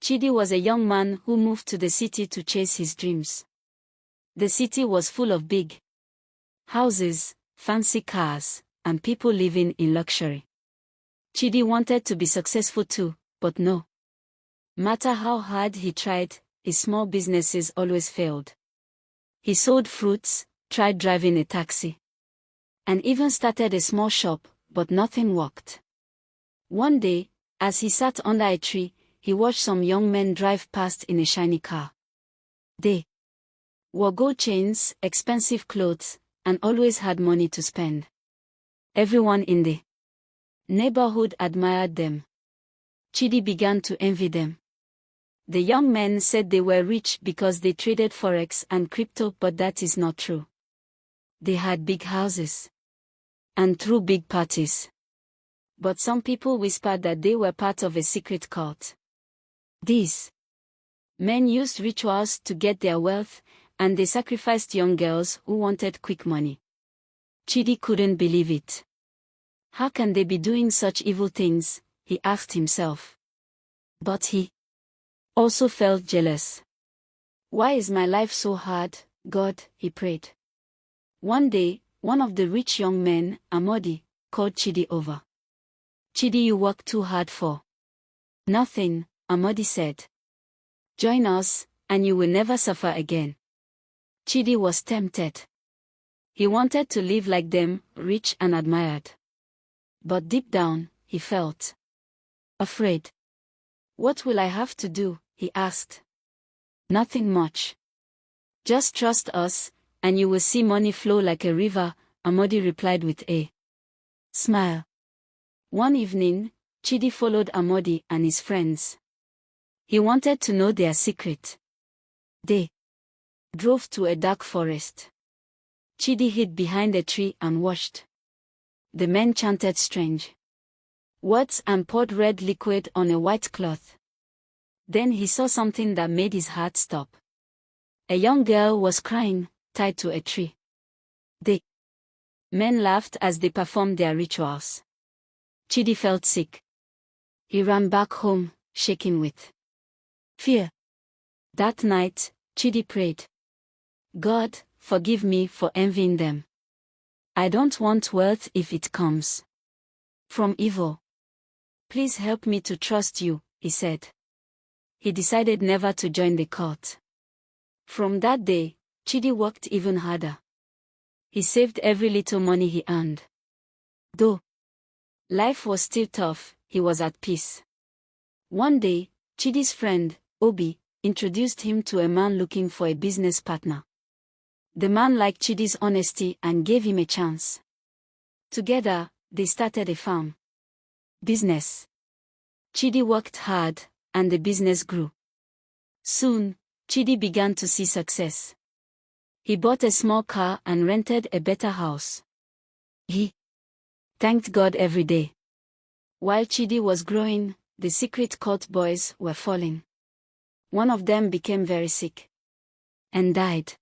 Chidi was a young man who moved to the city to chase his dreams. The city was full of big houses, fancy cars, and people living in luxury. Chidi wanted to be successful too, but no matter how hard he tried, his small businesses always failed. He sold fruits, tried driving a taxi, and even started a small shop, but nothing worked. One day, as he sat under a tree, he watched some young men drive past in a shiny car. They wore gold chains, expensive clothes, and always had money to spend. Everyone in the neighborhood admired them. Chidi began to envy them. The young men said they were rich because they traded forex and crypto, but that is not true. They had big houses and threw big parties. But some people whispered that they were part of a secret cult. These men used rituals to get their wealth, and they sacrificed young girls who wanted quick money. Chidi couldn't believe it. How can they be doing such evil things? He asked himself. But he also felt jealous. Why is my life so hard, God? He prayed. One day, one of the rich young men, Amodi, called Chidi over. Chidi, you work too hard for nothing, Amodi said. Join us, and you will never suffer again. Chidi was tempted. He wanted to live like them, rich and admired. But deep down, he felt afraid. What will I have to do? He asked. Nothing much. Just trust us, and you will see money flow like a river, Amodi replied with a smile. One evening, Chidi followed Amodi and his friends. He wanted to know their secret. They drove to a dark forest. Chidi hid behind a tree and watched. The men chanted strange words and poured red liquid on a white cloth. Then he saw something that made his heart stop. A young girl was crying, tied to a tree. The men laughed as they performed their rituals. Chidi felt sick. He ran back home, shaking with fear. That night, Chidi prayed. God, forgive me for envying them. I don't want wealth if it comes from evil. Please help me to trust you, he said. He decided never to join the cult. From that day, Chidi worked even harder. He saved every little money he earned. Though life was still tough, he was at peace. One day, Chidi's friend, Obi, introduced him to a man looking for a business partner. The man liked Chidi's honesty and gave him a chance. Together, they started a farm business. Chidi worked hard, and the business grew. Soon, Chidi began to see success. He bought a small car and rented a better house. He thanked God every day. While Chidi was growing, the secret cult boys were falling. One of them became very sick and died.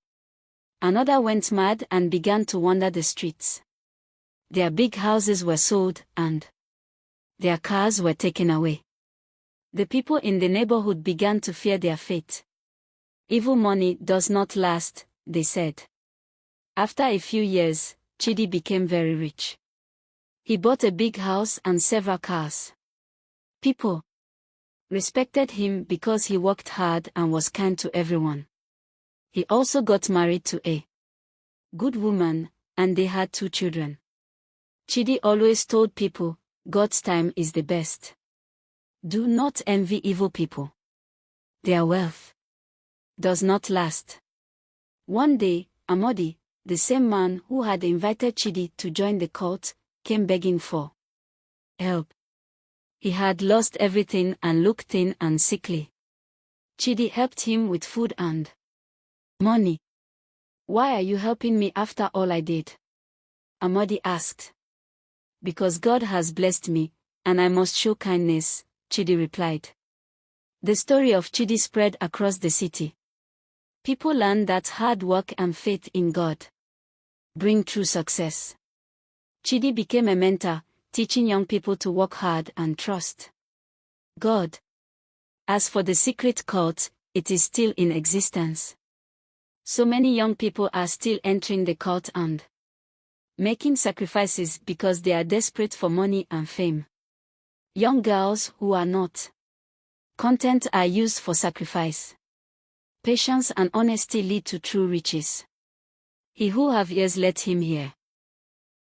Another went mad and began to wander the streets. Their big houses were sold and their cars were taken away. The people in the neighborhood began to fear their fate. Evil money does not last, they said. After a few years, Chidi became very rich. He bought a big house and several cars. People respected him because he worked hard and was kind to everyone. He also got married to a good woman, and they had 2 children. Chidi always told people, God's time is the best. Do not envy evil people. Their wealth does not last. One day, Amodi, the same man who had invited Chidi to join the cult, came begging for help. He had lost everything and looked thin and sickly. Chidi helped him with food and money. Why are you helping me after all I did? Amodi asked. Because God has blessed me, and I must show kindness, Chidi replied. The story of Chidi spread across the city. People learned that hard work and faith in God bring true success. Chidi became a mentor, teaching young people to work hard and trust God. As for the secret cult, it is still in existence. So many young people are still entering the cult and making sacrifices because they are desperate for money and fame. Young girls who are not content are used for sacrifice. Patience and honesty lead to true riches. He who have ears let him hear.